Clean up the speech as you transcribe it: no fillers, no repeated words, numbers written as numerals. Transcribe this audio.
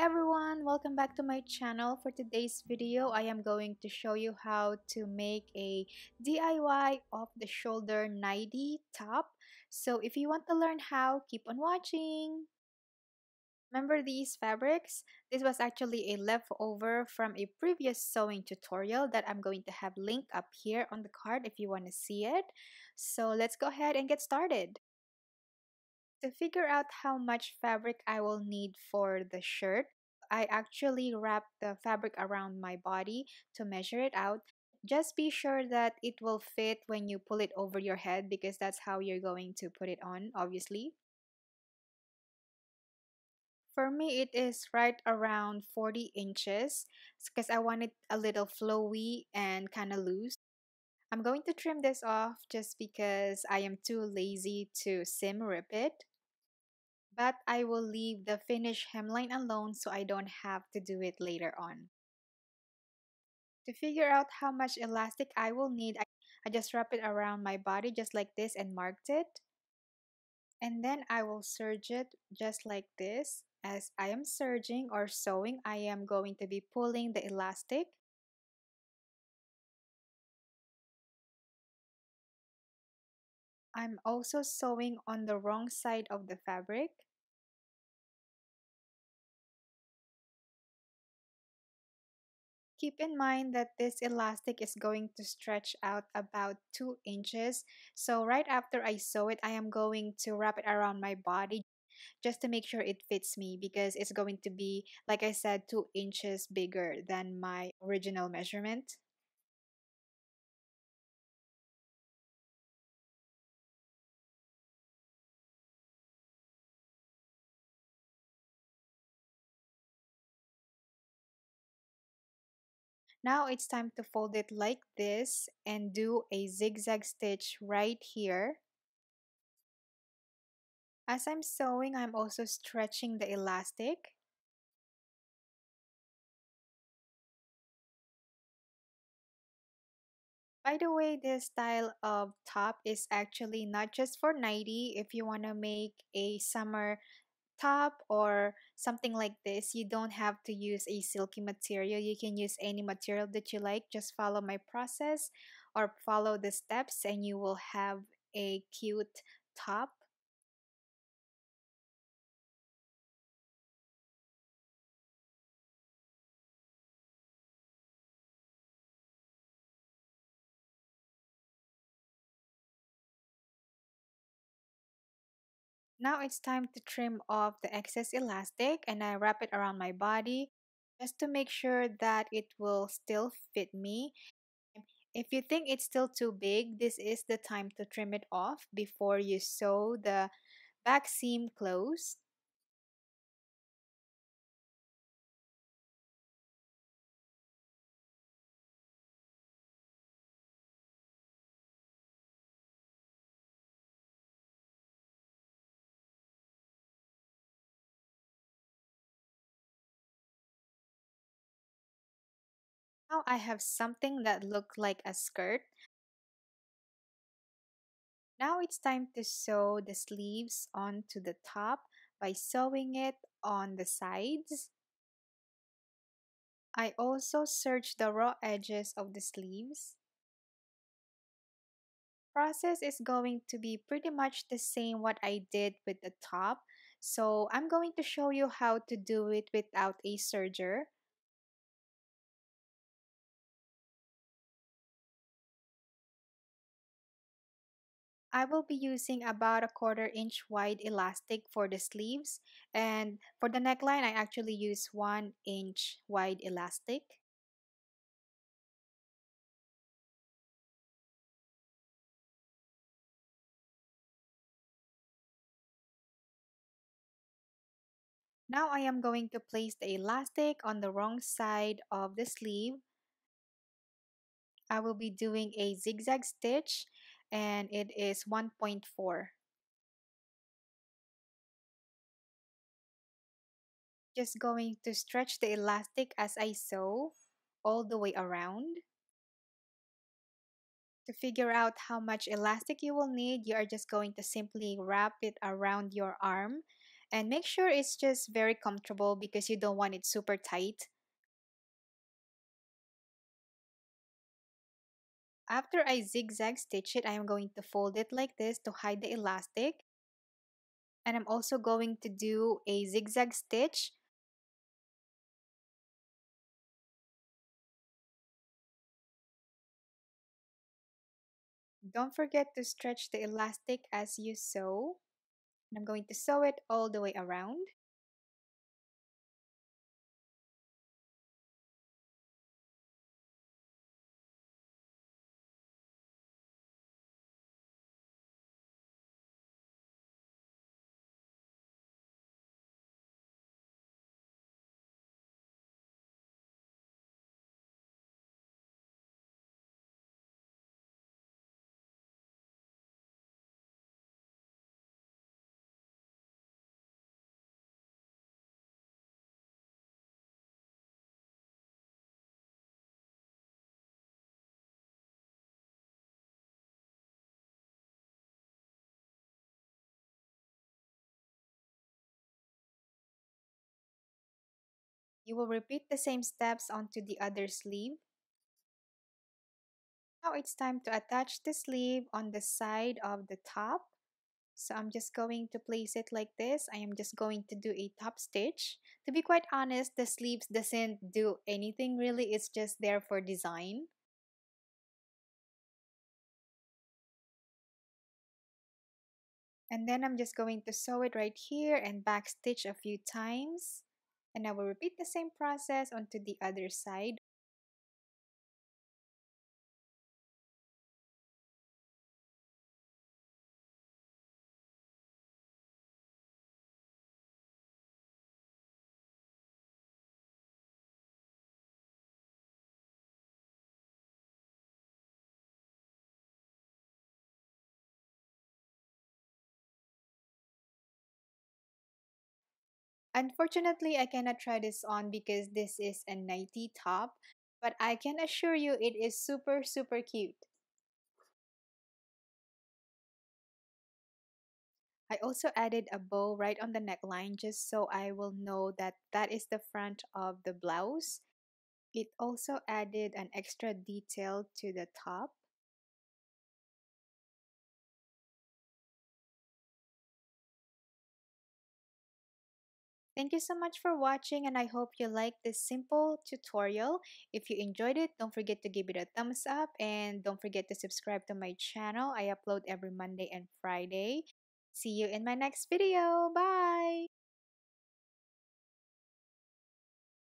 everyone, welcome back to my channel. For today's video, I am going to show you how to make a DIY off the shoulder nightie top. So if you want to learn how, keep on watching. Remember these fabrics? This was actually a leftover from a previous sewing tutorial that I'm going to have linked up here on the card if you want to see it. So let's go ahead and get started. To figure out how much fabric I will need for the shirt, I actually wrap the fabric around my body to measure it out. Just be sure that it will fit when you pull it over your head because that's how you're going to put it on, obviously. For me, it is right around 40 inches because I want it a little flowy and kind of loose. I'm going to trim this off just because I am too lazy to seam rip it. But I will leave the finished hemline alone so I don't have to do it later on. To figure out how much elastic I will need, I just wrap it around my body just like this and marked it. And then I will serge it just like this. As I am serging or sewing, I am going to be pulling the elastic. I'm also sewing on the wrong side of the fabric. Keep in mind that this elastic is going to stretch out about 2 inches. So right after I sew it, I am going to wrap it around my body just to make sure it fits me because it's going to be, like I said, 2 inches bigger than my original measurement. Now it's time to fold it like this and do a zigzag stitch right here. As I'm sewing, I'm also stretching the elastic. By the way, this style of top is actually not just for nightie. If you want to make a summer top or something like this, you don't have to use a silky material. You can use any material that you like. Just follow my process or follow the steps and you will have a cute top. Now it's time to trim off the excess elastic and I wrap it around my body just to make sure that it will still fit me. If you think it's still too big, this is the time to trim it off before you sew the back seam closed. Now I have something that looks like a skirt. Now it's time to sew the sleeves onto the top by sewing it on the sides. I also serge the raw edges of the sleeves. Process is going to be pretty much the same what I did with the top. So I'm going to show you how to do it without a serger. I will be using about a 1/4 inch wide elastic for the sleeves, and for the neckline I actually use 1 inch wide elastic. Now I am going to place the elastic on the wrong side of the sleeve. I will be doing a zigzag stitch and it is 1.4. Just going to stretch the elastic as I sew all the way around. To figure out how much elastic you will need, you are just going to simply wrap it around your arm And make sure it's just very comfortable because you don't want it super tight. After I zigzag stitch it, I am going to fold it like this to hide the elastic. And I'm also going to do a zigzag stitch. Don't forget to stretch the elastic as you sew. And I'm going to sew it all the way around. You will repeat the same steps onto the other sleeve. Now it's time to attach the sleeve on the side of the top. So I'm just going to place it like this. I am just going to do a top stitch. To be quite honest, the sleeves doesn't do anything really. It's just there for design. And then I'm just going to sew it right here and back stitch a few times. And I will repeat the same process onto the other side. Unfortunately, I cannot try this on because this is a nightie top, but I can assure you it is super, super cute. I also added a bow right on the neckline just so I will know that that is the front of the blouse. It also added an extra detail to the top. Thank you so much for watching and I hope you liked this simple tutorial. If you enjoyed it, don't forget to give it a thumbs up and don't forget to subscribe to my channel. I upload every Monday and Friday. See you in my next video. Bye!